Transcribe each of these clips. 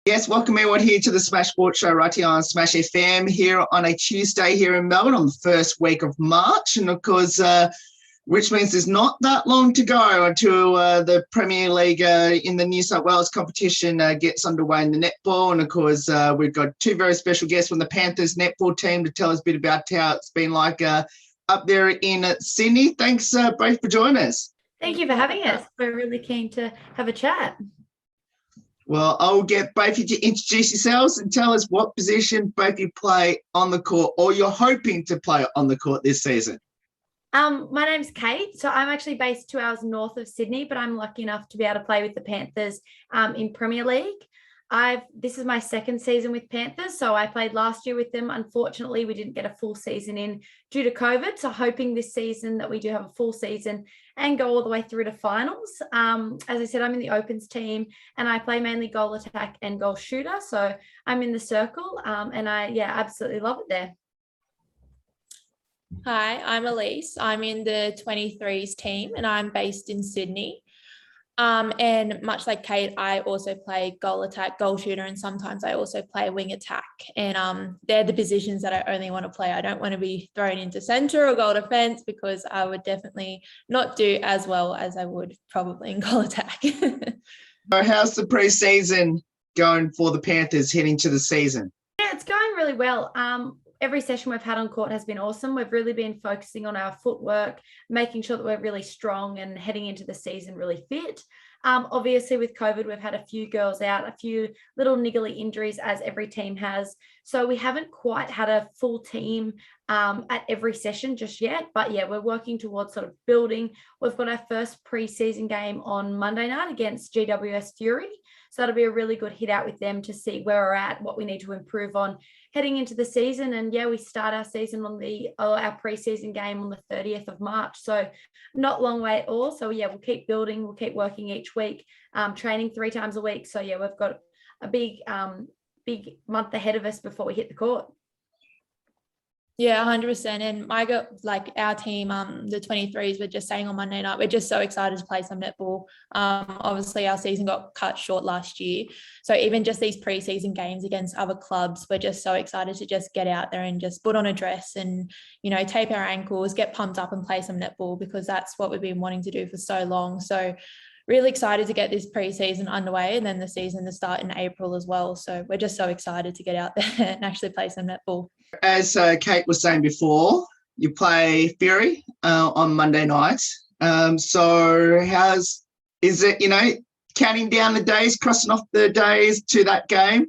Yes, welcome everyone here to the Smash Sports Show right here on Smash FM here on a Tuesday here in Melbourne on the first week of March. And of course, which means there's not that long to go until the Premier League in the New South Wales competition gets underway in the netball. And of course, we've got two very special guests from the Panthers netball team to tell us a bit about how it's been like up there in Sydney. Thanks both for joining us. Thank you for having us. We're really keen to have a chat. Well, I'll get both of you to introduce yourselves and tell us what position both of you play on the court or you're hoping to play on the court this season. My name's Kate. So I'm actually based 2 hours north of Sydney, but I'm lucky enough to be able to play with the Panthers in Premier League. This is my second season with Panthers, so I played last year with them. Unfortunately, we didn't get a full season in due to COVID, so hoping this season that we do have a full season and go all the way through to finals. As I said, I'm in the opens team and I play mainly goal attack and goal shooter, so I'm in the circle and I absolutely love it there. Hi, I'm Elise. I'm in the 23s team and I'm based in Sydney. And much like Kate, I also play goal attack, goal shooter, and sometimes I also play wing attack. And they're the positions that I only want to play. I don't want to be thrown into centre or goal defence because I would definitely not do as well as I would probably in goal attack. So how's the pre-season going for the Panthers heading to the season? Yeah, it's going really well. Every session we've had on court has been awesome. We've really been focusing on our footwork, making sure that we're really strong and heading into the season really fit. Obviously, with COVID, we've had a few girls out, a few little niggly injuries, as every team has. So we haven't quite had a full team at every session just yet. But yeah, we're working towards sort of building. We've got our first preseason game on Monday night against SSS10THYR. So that'll be a really good hit out with them to see where we're at, what we need to improve on heading into the season. And yeah, we start our season on our preseason game on the 30th of March. So not long way at all. So yeah, we'll keep building, we'll keep working each week, training 3 times a week. So yeah, we've got a big month ahead of us before we hit the court. Yeah, 100%. And our team, the 23s, were just saying on Monday night, we're just so excited to play some netball. Obviously, our season got cut short last year. So even just these preseason games against other clubs, we're just so excited to just get out there and just put on a dress and, tape our ankles, get pumped up and play some netball because that's what we've been wanting to do for so long. So really excited to get this preseason underway and then the season to start in April as well. So we're just so excited to get out there and actually play some netball. As Kate was saying before, you play Fury on Monday night. So is it, counting down the days, crossing off the days to that game?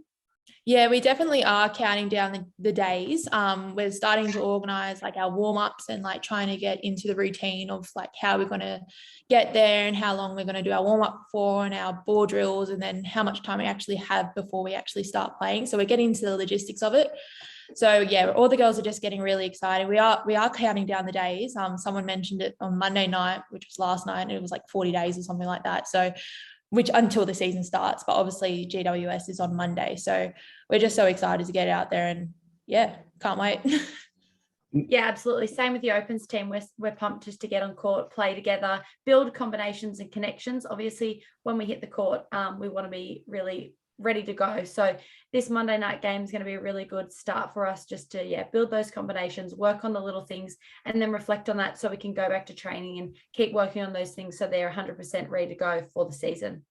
Yeah, we definitely are counting down the days. We're starting to organise our warm-ups and trying to get into the routine of how we're going to get there and how long we're going to do our warm-up for and our ball drills and then how much time we actually have before we actually start playing. So we're getting into the logistics of it. So yeah, all the girls are just getting really excited. We are counting down the days. Someone mentioned it on Monday night, which was last night, and it was 40 days or something like that. So which until the season starts, but obviously GWS is on Monday. So we're just so excited to get out there and yeah, can't wait. Yeah, absolutely. Same with the opens team. We're pumped just to get on court, play together, build combinations and connections. Obviously, when we hit the court, we want to be really ready to go. So this Monday night game is going to be a really good start for us just to build those combinations, work on the little things and then reflect on that so we can go back to training and keep working on those things so they're 100% ready to go for the season.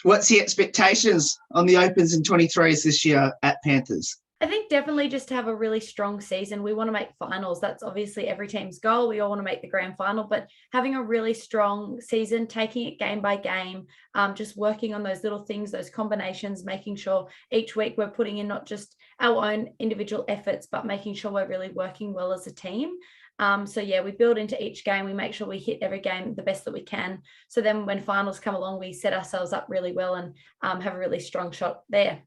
What's the expectations on the opens and 23s this year at Panthers? I think definitely just to have a really strong season. We want to make finals. That's obviously every team's goal. We all want to make the grand final, but having a really strong season, taking it game by game, just working on those little things, those combinations, making sure each week we're putting in not just our own individual efforts, but making sure we're really working well as a team. So yeah, we build into each game. We make sure we hit every game the best that we can. So then when finals come along, we set ourselves up really well and have a really strong shot there.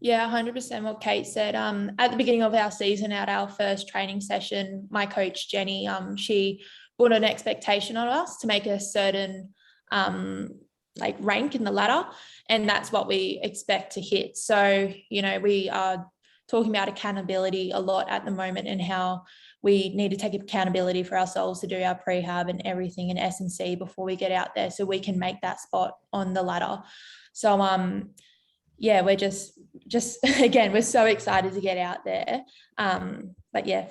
Yeah, 100% what Kate said. At the beginning of our season, at our first training session, my coach, Jenny, she put an expectation on us to make a certain rank in the ladder, and that's what we expect to hit. So, we are talking about accountability a lot at the moment and how we need to take accountability for ourselves to do our prehab and everything in S&C before we get out there so we can make that spot on the ladder. So yeah, we're just again, we're so excited to get out there. But yeah.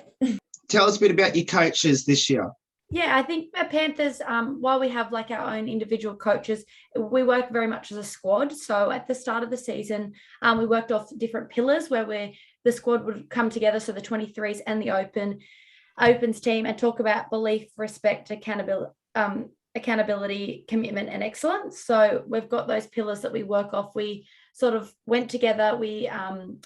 Tell us a bit about your coaches this year. Yeah, I think at Panthers, while we have like our own individual coaches, we work very much as a squad. So at the start of the season, we worked off different pillars where the squad would come together. So the 23s and the opens team, and talk about belief, respect, accountability, commitment, and excellence. So we've got those pillars that we work off. We sort of went together, we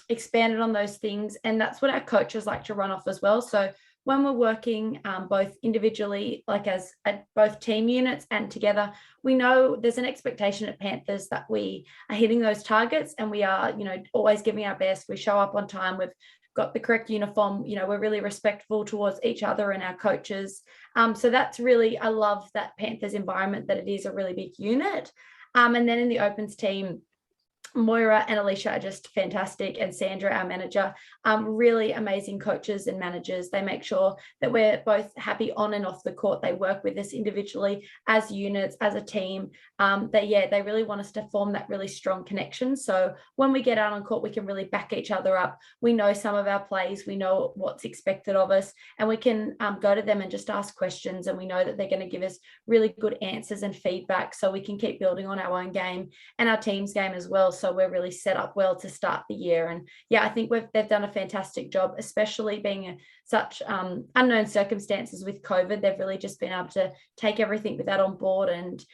expanded on those things, and that's what our coaches like to run off as well. So when we're working both individually, like as at both team units and together, we know there's an expectation at Panthers that we are hitting those targets, and we are, always giving our best. We show up on time. We've got the correct uniform. We're really respectful towards each other and our coaches. So that's really, I love that Panthers environment, that it is a really big unit. And then in the opens team, Moira and Alicia are just fantastic, and Sandra, our manager, really amazing coaches and managers. They make sure that we're both happy on and off the court. They work with us individually as units, as a team. They really want us to form that really strong connection. So when we get out on court, we can really back each other up. We know some of our plays, we know what's expected of us, and we can go to them and just ask questions, and we know that they're going to give us really good answers and feedback, so we can keep building on our own game and our team's game as well. So we're really set up well to start the year. And yeah, I think they've done a fantastic job, especially being such unknown circumstances with COVID. They've really just been able to take everything with that on board, and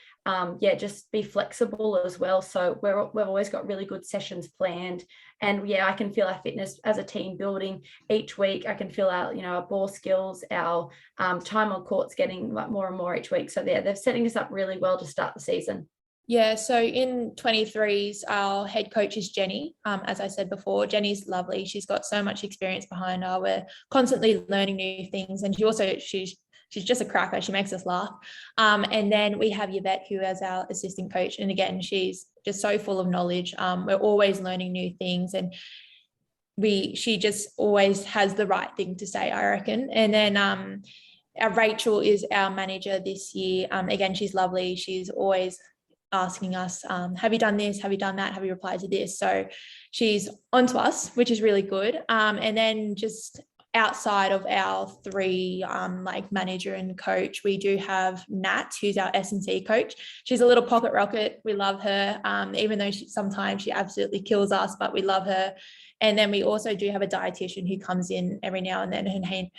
just be flexible as well. So we've always got really good sessions planned, and yeah, I can feel our fitness as a team building each week. I can feel our ball skills, our time on court's getting like more and more each week. So yeah, they're setting us up really well to start the season. Yeah, so in 23s, our head coach is Jenny. As I said before, Jenny's lovely. She's got so much experience behind her. We're constantly learning new things, and she's just a cracker. She makes us laugh. And then we have Yvette, who is our assistant coach, and again, she's just so full of knowledge. We're always learning new things, and she just always has the right thing to say, I reckon. And then our Rachel is our manager this year. Again, she's lovely. She's always asking us, have you done this? Have you done that? Have you replied to this? So she's onto us, which is really good. And then just outside of our three, like manager and coach, we do have Nat, who's our S&C coach. She's a little pocket rocket. We love her, even though sometimes she absolutely kills us, but we love her. And then we also do have a dietitian who comes in every now and then.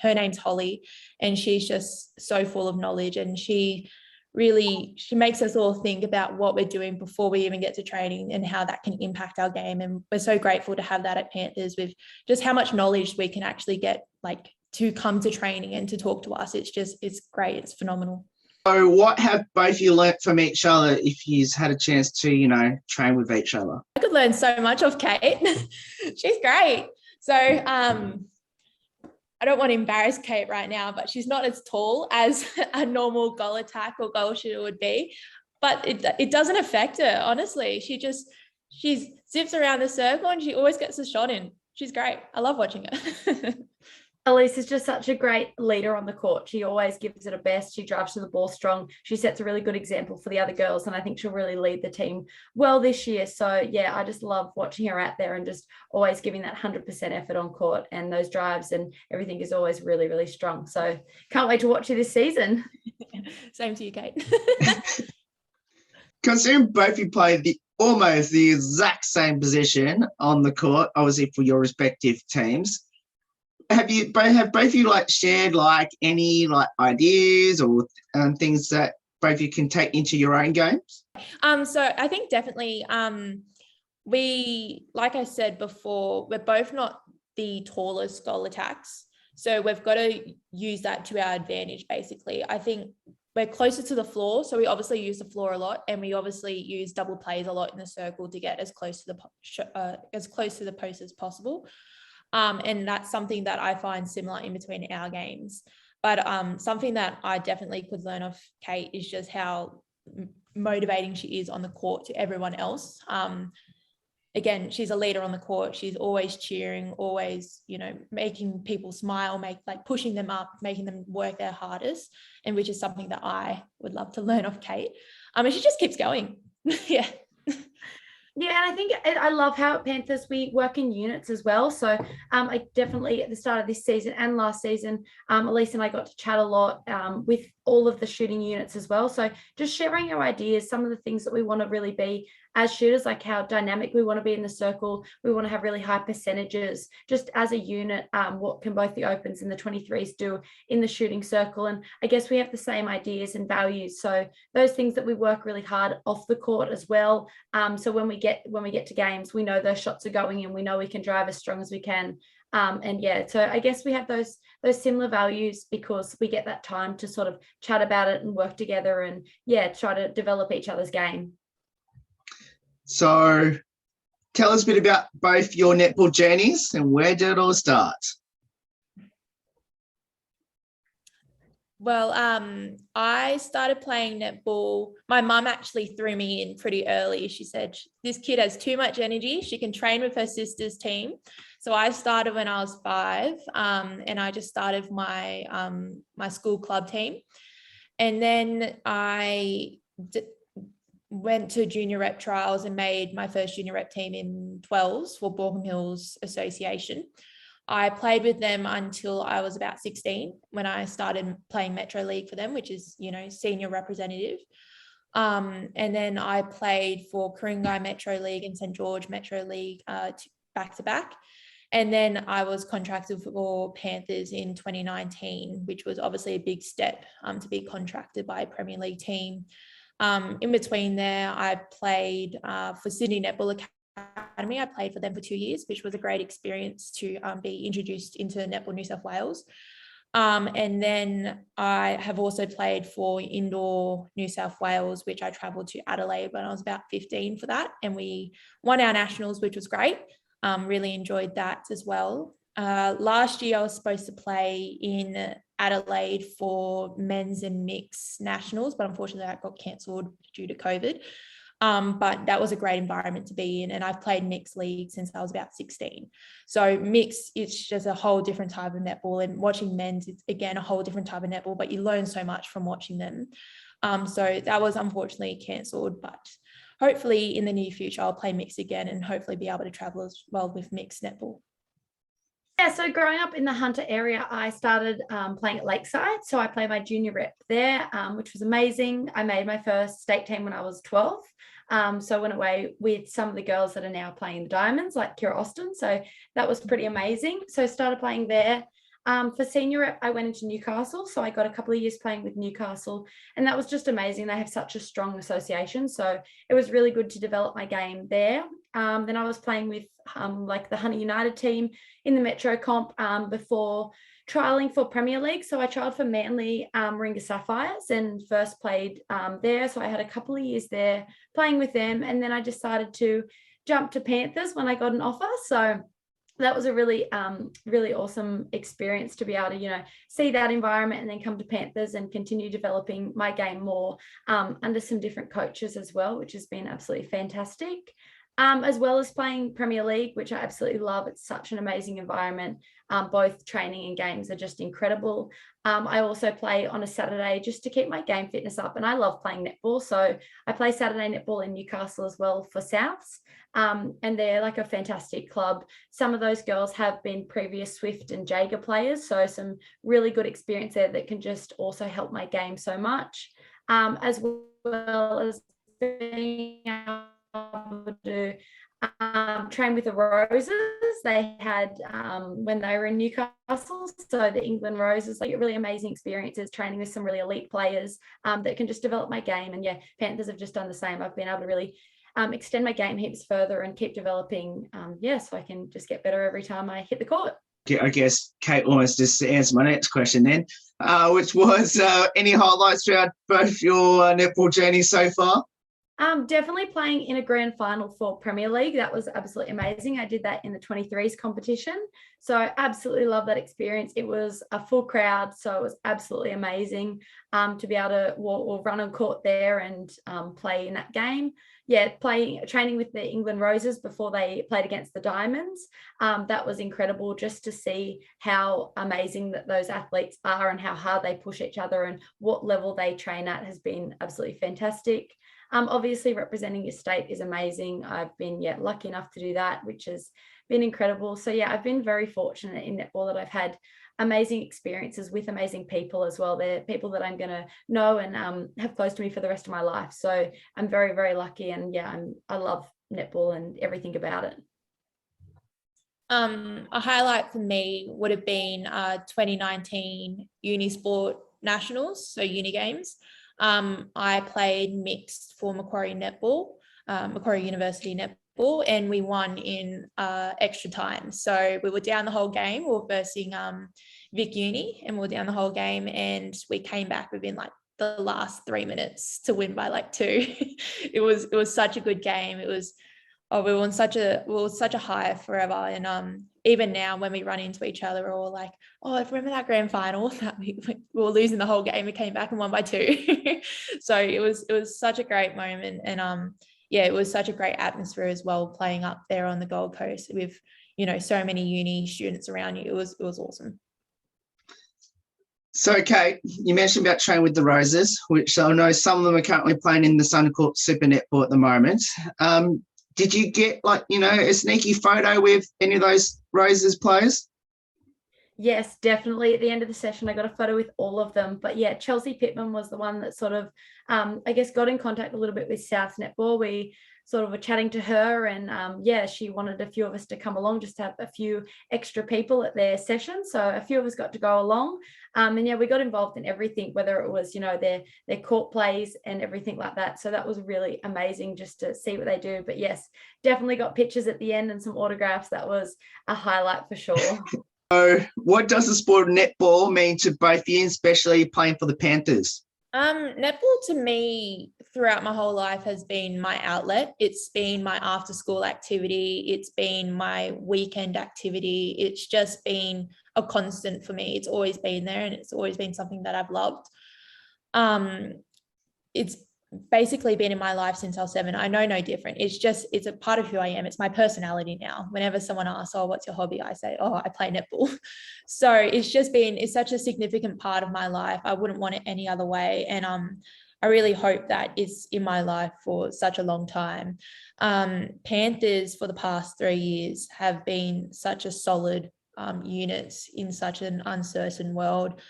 Her name's Holly, and she's just so full of knowledge, and she makes us all think about what we're doing before we even get to training and how that can impact our game. And we're so grateful to have that at Panthers, with just how much knowledge we can actually get, like, to come to training and to talk to us. It's great. It's phenomenal. So what have both of you learnt from each other if you've had a chance to, train with each other? I could learn so much off Kate. She's great. So, I don't want to embarrass Kate right now, but she's not as tall as a normal goal attack or goal shooter would be, but it doesn't affect her, honestly. She zips around the circle and she always gets a shot in. She's great. I love watching her. Elise is just such a great leader on the court. She always gives it her best. She drives to the ball strong. She sets a really good example for the other girls, and I think she'll really lead the team well this year. So yeah, I just love watching her out there and just always giving that 100% effort on court, and those drives and everything is always really, really strong. So can't wait to watch you this season. Same to you, Kate. Considering both of you play almost the exact same position on the court, obviously for your respective teams, have both of you shared any ideas or things that both of you can take into your own games? So I think definitely we, like I said before, we're both not the tallest goal attacks, so we've got to use that to our advantage. Basically, I think we're closer to the floor, so we obviously use the floor a lot, and we obviously use double plays a lot in the circle to get as close to the post as possible. And that's something that I find similar in between our games. But something that I definitely could learn off Kate is just how motivating she is on the court to everyone else. again, she's a leader on the court. She's always cheering, always, making people smile, pushing them up, making them work their hardest, and which is something that I would love to learn off Kate. And she just keeps going. Yeah. Yeah, and I think I love how at Panthers we work in units as well. So I definitely at the start of this season and last season, Elise and I got to chat a lot with all of the shooting units as well. So just sharing our ideas, some of the things that we want to really be as shooters, like how dynamic we want to be in the circle. We want to have really high percentages just as a unit. What can both the opens and the 23s do in the shooting circle? And I guess we have the same ideas and values. So those things that we work really hard off the court as well. So when we get to games, we know those shots are going and we know we can drive as strong as we can. And yeah, so I guess we have those similar values because we get that time to sort of chat about it and work together and try to develop each other's game. So tell us a bit about both your netball journeys and where did it all start? Well, I started playing netball. My mum actually threw me in pretty early. She said, this kid has too much energy. She can train with her sister's team. So I started when I was 5 and I just started my my school club team. And then I went to junior rep trials and made my first junior rep team in 12s for Borkham Hills Association. I played with them until I was about 16 when I started playing Metro League for them, which is, senior representative. And then I played for Ku-ring-gai Metro League and St. George Metro League back to back. And then I was contracted for Panthers in 2019, which was obviously a big step to be contracted by a Premier League team. In between there, I played for Sydney Netball Academy. I played for them for 2 years, which was a great experience to be introduced into Netball New South Wales. And then I have also played for Indoor New South Wales, which I travelled to Adelaide when I was about 15 for that. And we won our nationals, which was great. Really enjoyed that as well. Last year, I was supposed to play in Adelaide for men's and mixed nationals, but unfortunately that got cancelled due to COVID. But that was a great environment to be in. And I've played mixed league since I was about 16. So mixed, it's just a whole different type of netball, and watching men's, it's again, a whole different type of netball, but you learn so much from watching them. So that was unfortunately cancelled, but hopefully in the near future, I'll play mixed again and hopefully be able to travel as well with mixed netball. Yeah, so growing up in the Hunter area, I started playing at Lakeside. So I played my junior rep there, which was amazing. I made my first state team when I was 12. So I went away with some of the girls that are now playing the Diamonds, like Kira Austin. So that was pretty amazing. So I started playing there. For senior rep, I went into Newcastle. So I got a couple of years playing with Newcastle, and that was just amazing. They have such a strong association. So it was really good to develop my game there. Then I was playing with like the Hunter United team in the Metro comp before trialling for Premier League. So I trialed for Manly Warringah Sapphires and first played there. So I had a couple of years there playing with them. And then I decided to jump to Panthers when I got an offer. So that was a really, really awesome experience to be able to, see that environment and then come to Panthers and continue developing my game more under some different coaches as well, which has been absolutely fantastic. As well as playing Premier League, which I absolutely love. It's such an amazing environment. Both training and games are just incredible. I also play on a Saturday just to keep my game fitness up, and I love playing netball. So I play Saturday netball in Newcastle as well for Souths, and they're like a fantastic club. Some of those girls have been previous Swift and Jaeger players, so some really good experience there that can just also help my game so much, as well as being able to train with the Roses. They had when they were in Newcastle, so the England Roses, like really amazing experiences training with some really elite players that can just develop my game. And Panthers have just done the same. I've been able to really extend my game heaps further and keep developing, so I can just get better every time I hit the court. I guess Kate almost just answered my next question then, which was any highlights throughout both your netball journey so far? Definitely playing in a grand final for Premier League. That was absolutely amazing. I did that in the 23s competition. So I absolutely love that experience. It was a full crowd, so it was absolutely amazing to be able to run on court there and play in that game. training with the England Roses before they played against the Diamonds. That was incredible just to see how amazing that those athletes are and how hard they push each other and what level they train at has been absolutely fantastic. Obviously representing your state is amazing. I've been lucky enough to do that, which has been incredible. So I've been very fortunate in netball that I've had amazing experiences with amazing people as well. They're people that I'm going to know and have close to me for the rest of my life. So I'm very, very lucky, and I love netball and everything about it. A highlight for me would have been 2019 Unisport Nationals, so Uni Games. I played mixed for Macquarie University Netball, and we won in extra time. So we were down the whole game. We were versing Vic Uni, and we were down the whole game, and we came back within like the last 3 minutes to win by like 2. It was such a good game. It was we were such a high forever. And even now when we run into each other, we're all like, oh, I remember that grand final that we were losing the whole game. We came back and won by 2. So it was such a great moment. And it was such a great atmosphere as well, playing up there on the Gold Coast with, so many uni students around you. It was awesome. So, Kate, you mentioned about training with the Roses, which I know some of them are currently playing in the Sundercourt Super Netball at the moment. Did you get a sneaky photo with any of those Roses players? Yes, definitely. At the end of the session, I got a photo with all of them. But Chelsea Pittman was the one that sort of, got in contact a little bit with South Netball. We sort of were chatting to her, and she wanted a few of us to come along, just to have a few extra people at their session. So a few of us got to go along, and we got involved in everything, whether it was their court plays and everything like that. So that was really amazing just to see what they do. But yes, definitely got pictures at the end and some autographs. That was a highlight for sure. So what does the sport of netball mean to both you, especially playing for the Panthers? Netball to me throughout my whole life has been my outlet. It's been my after school activity. It's been my weekend activity. It's just been a constant for me. It's always been there, and it's always been something that I've loved. It's basically been in my life since I was 7. I know no different. It's a part of who I am. It's my personality now. Whenever someone asks, oh, what's your hobby? I say, oh, I play netball. So it's such a significant part of my life. I wouldn't want it any other way. And I really hope that it's in my life for such a long time. Panthers for the past 3 years have been such a solid unit in such an uncertain world.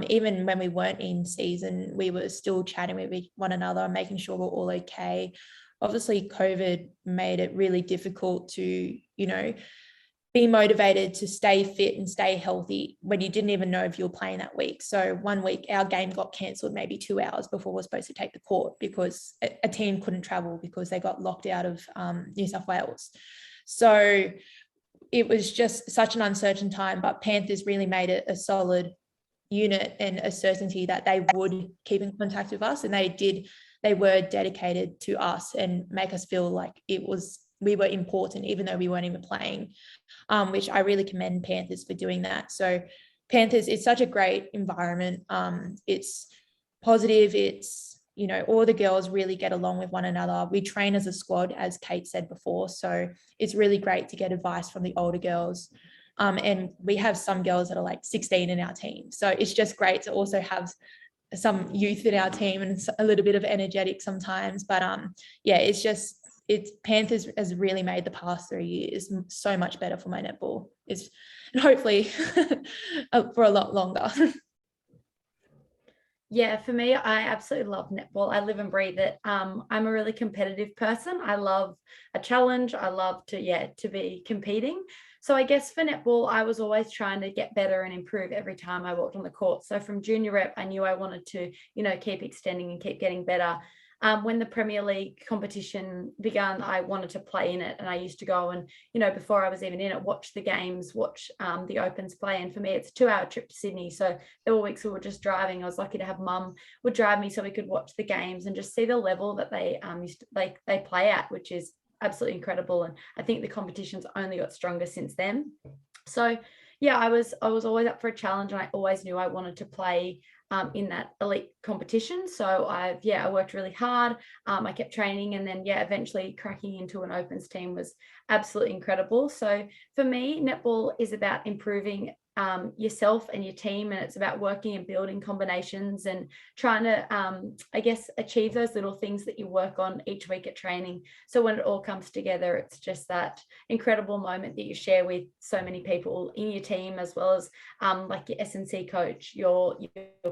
Even when we weren't in season, we were still chatting with one another, making sure we're all okay. Obviously, COVID made it really difficult to, be motivated to stay fit and stay healthy when you didn't even know if you were playing that week. So one week our game got cancelled maybe 2 hours before we're supposed to take the court because a team couldn't travel because they got locked out of New South Wales. So it was just such an uncertain time, but Panthers really made it a solid unit and a certainty that they would keep in contact with us, and they were dedicated to us and make us feel like we were important even though we weren't even playing, which I really commend Panthers for doing that. So Panthers, it's such a great environment. It's positive. It's, all the girls really get along with one another. We train as a squad, as Kate said before. So it's really great to get advice from the older girls. And we have some girls that are like 16 in our team. So it's just great to also have some youth in our team and a little bit of energetic sometimes. But Panthers has really made the past 3 years so much better for my netball. And hopefully for a lot longer. Yeah, for me, I absolutely love netball. I live and breathe it. I'm a really competitive person. I love a challenge. I love to be competing. So I guess for netball, I was always trying to get better and improve every time I walked on the court. So from junior rep, I knew I wanted to, keep extending and keep getting better. When the Premier League competition began, I wanted to play in it, and I used to go and, before I was even in it, watch the games, watch the Opens play. And for me, it's a 2-hour trip to Sydney. So there were weeks we were just driving. I was lucky to have mum would drive me so we could watch the games and just see the level that they they play at, which is absolutely incredible. And I think the competition's only got stronger since then. So yeah, I was always up for a challenge, and I always knew I wanted to play in that elite competition. So I worked really hard. I kept training, and then eventually cracking into an opens team was absolutely incredible. So for me, netball is about improving yourself and your team, and it's about working and building combinations and trying to achieve those little things that you work on each week at training. So when it all comes together, it's just that incredible moment that you share with so many people in your team, as well as like your S&C coach, your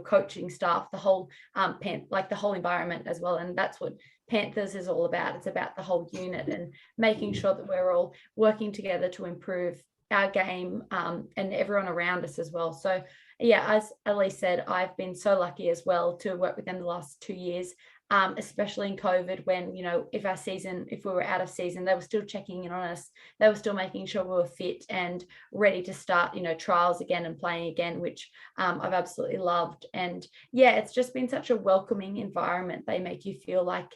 coaching staff, the whole the whole environment as well. And that's what Panthers is all about. It's about the whole unit and making sure that we're all working together to improve our game and everyone around us as well. So as Elise said, I've been so lucky as well to work with them the last 2 years, especially in COVID, when, if we were out of season, they were still checking in on us. They were still making sure we were fit and ready to start, trials again and playing again, which I've absolutely loved. And it's just been such a welcoming environment. They make you feel like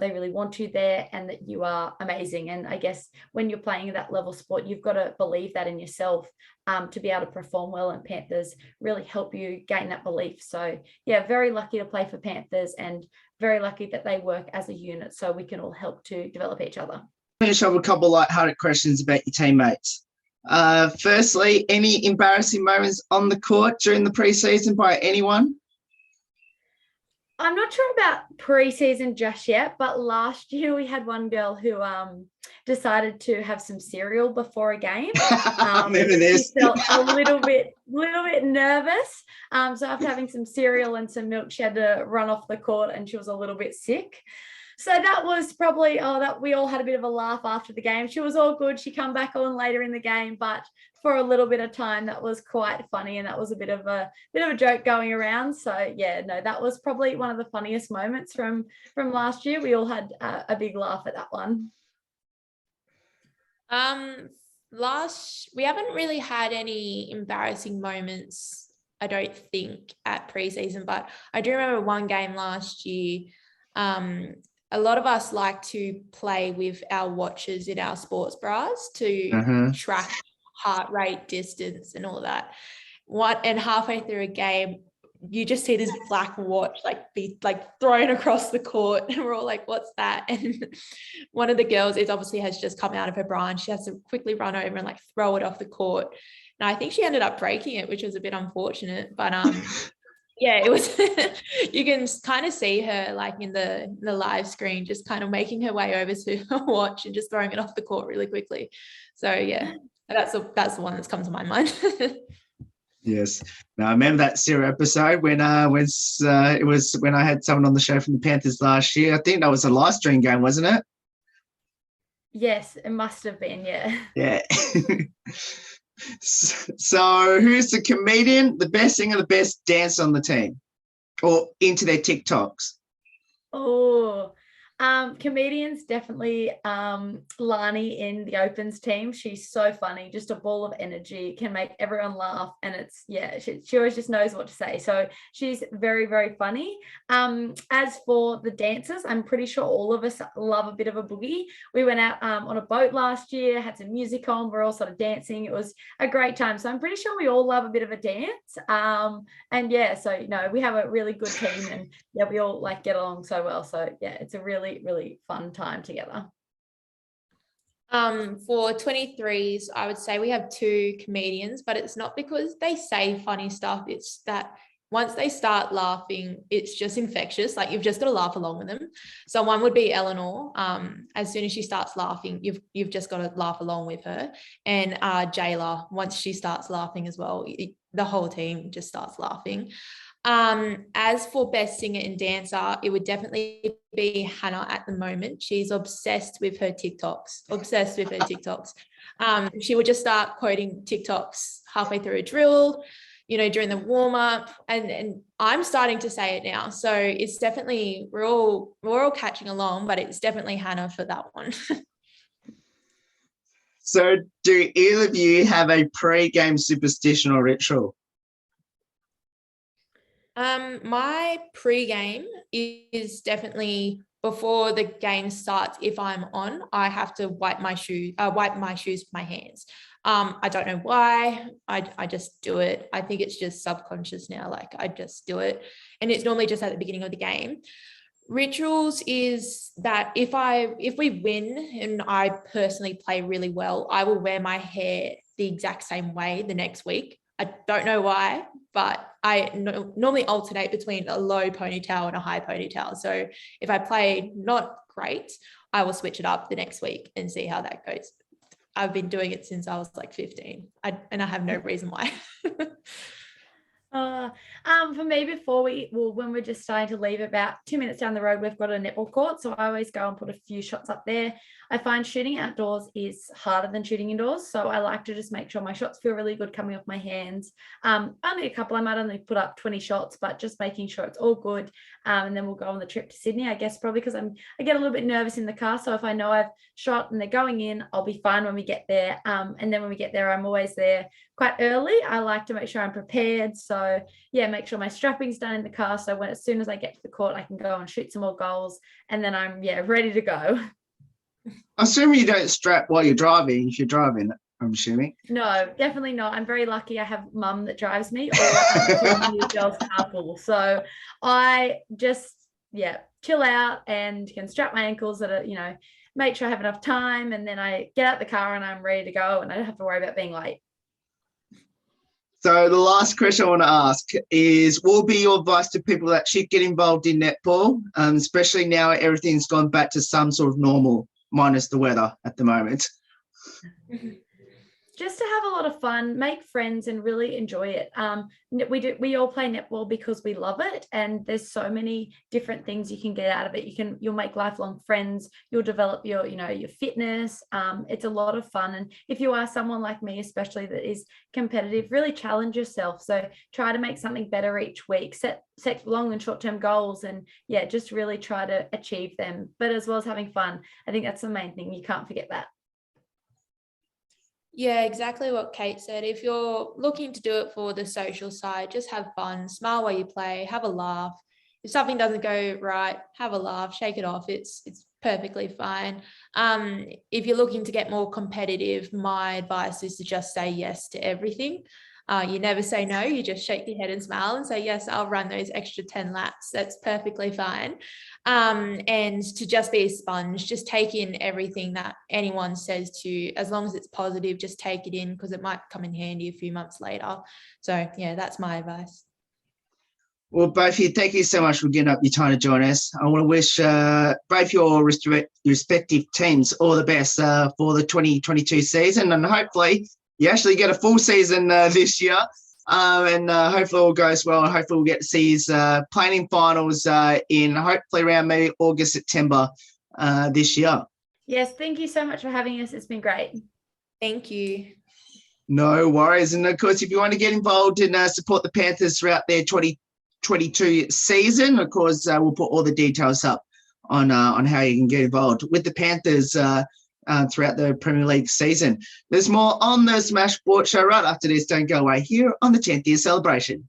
they really want you there and that you are amazing. And I guess when you're playing that level sport, you've got to believe that in yourself to be able to perform well, and Panthers really help you gain that belief. So very lucky to play for Panthers, and very lucky that they work as a unit so we can all help to develop each other. Finish off with a couple of light-hearted questions about your teammates. Firstly, any embarrassing moments on the court during the preseason by anyone? I'm not sure about preseason just yet, but last year we had one girl who decided to have some cereal before a game. She felt a little bit nervous. So after having some cereal and some milk, she had to run off the court, and she was a little bit sick. So that was probably, that we all had a bit of a laugh after the game. She was all good. She come back on later in the game, but for a little bit of time, that was quite funny, and that was a bit of a joke going around. So that was probably one of the funniest moments from last year. We all had a big laugh at that one. We haven't really had any embarrassing moments, I don't think, at preseason, but I do remember one game last year. A lot of us like to play with our watches in our sports bras to track heart rate, distance, and all that. And halfway through a game, you just see this black watch be thrown across the court, and we're all like, "What's that?" And one of the girls obviously has just come out of her bra, and she has to quickly run over and throw it off the court. And I think she ended up breaking it, which was a bit unfortunate, but it was. You can kind of see her in the live screen, just kind of making her way over to her watch and just throwing it off the court really quickly. So that's the one that's come to my mind. Yes. Now I remember that cereal episode when it was when I had someone on the show from the Panthers last year. I think that was a live stream game, wasn't it? Yes, it must have been. Yeah. Yeah. So who's the comedian, the best singer, the best dancer on the team, or into their TikToks? Oh, comedians, definitely Lani in the opens team. She's so funny, just a ball of energy, can make everyone laugh, and it's she always just knows what to say. So she's very, very funny. As for the dancers, I'm pretty sure all of us love a bit of a boogie. We went out on a boat last year, had some music on, we're all sort of dancing. It was a great time. So I'm pretty sure we all love a bit of a dance. So we have a really good team, and we all get along so well. So it's a really, really fun time together. For 23s, I would say we have 2 comedians, but it's not because they say funny stuff. It's that once they start laughing, it's just infectious. You've just got to laugh along with them. So one would be Eleanor. As soon as she starts laughing, you've just got to laugh along with her. And Jayla, once she starts laughing as well, the whole team just starts laughing. As for best singer and dancer, it would definitely be Hannah at the moment. She's obsessed with her TikToks. She would just start quoting TikToks halfway through a drill, during the warm up, and I'm starting to say it now. So it's definitely, we're all catching along, but it's definitely Hannah for that one. So do either of you have a pre-game superstition or ritual? My pre-game is definitely before the game starts, if I'm on, I have to wipe my shoes with my hands. I don't know why. I just do it. I think it's just subconscious now. Like I just do it. And it's normally just at the beginning of the game. Rituals is that if we win and I personally play really well, I will wear my hair the exact same way the next week. I don't know why, but I normally alternate between a low ponytail and a high ponytail. So if I play not great, I will switch it up the next week and see how that goes. I've been doing it since I was like 15 and I have no reason why. For me, when we're just starting to leave, about 2 minutes down the road, we've got a netball court. So I always go and put a few shots up there. I find shooting outdoors is harder than shooting indoors. So I like to just make sure my shots feel really good coming off my hands. Only a couple, I might only put up 20 shots, but just making sure it's all good. And then we'll go on the trip to Sydney, I guess, probably because I get a little bit nervous in the car. So if I know I've shot and they're going in, I'll be fine when we get there. And then when we get there, I'm always there quite early. I like to make sure I'm prepared. So yeah, make sure my strapping's done in the car. So as soon as I get to the court, I can go and shoot some more goals. And then I'm ready to go. I assume you don't strap while you're driving, if you're driving, I'm assuming. No, definitely not. I'm very lucky I have mum that drives me, or girls carpool. So I just, chill out and can strap my ankles that are, make sure I have enough time. And then I get out the car and I'm ready to go and I don't have to worry about being late. So the last question I want to ask is, what will be your advice to people that should get involved in netball, especially now everything's gone back to some sort of normal, minus the weather at the moment? Just to have a lot of fun, make friends and really enjoy it. We all play netball because we love it, and there's so many different things you can get out of it. You'll make lifelong friends, you'll develop your fitness. It's a lot of fun. And if you are someone like me, especially that is competitive, really challenge yourself. So try to make something better each week, set long and short-term goals, and just really try to achieve them. But as well as having fun, I think that's the main thing. You can't forget that. Yeah, exactly what Kate said. If you're looking to do it for the social side, just have fun, smile while you play, have a laugh. If something doesn't go right, have a laugh, shake it off. It's perfectly fine. If you're looking to get more competitive, my advice is to just say yes to everything. You never say no, you just shake your head and smile and say, yes, I'll run those extra 10 laps. That's perfectly fine. And to just be a sponge, just take in everything that anyone says to you. As long as it's positive, just take it in, because it might come in handy a few months later. So yeah, that's my advice. Well, both of you, thank you so much for getting up your time to join us. I want to wish both your respective teams all the best for the 2022 season, and hopefully you actually get a full season this year, and hopefully all goes well, and hopefully we'll get to see his playing in finals in hopefully around maybe August, September this year. Yes, thank you so much for having us. It's been great. Thank you. No worries. And of course, if you want to get involved and support the Panthers throughout their 2022 season, of course, we'll put all the details up on how you can get involved with the Panthers throughout the Premier League season. There's more on the Smash Sports Show right after this. Don't go away here on the 10th year celebration.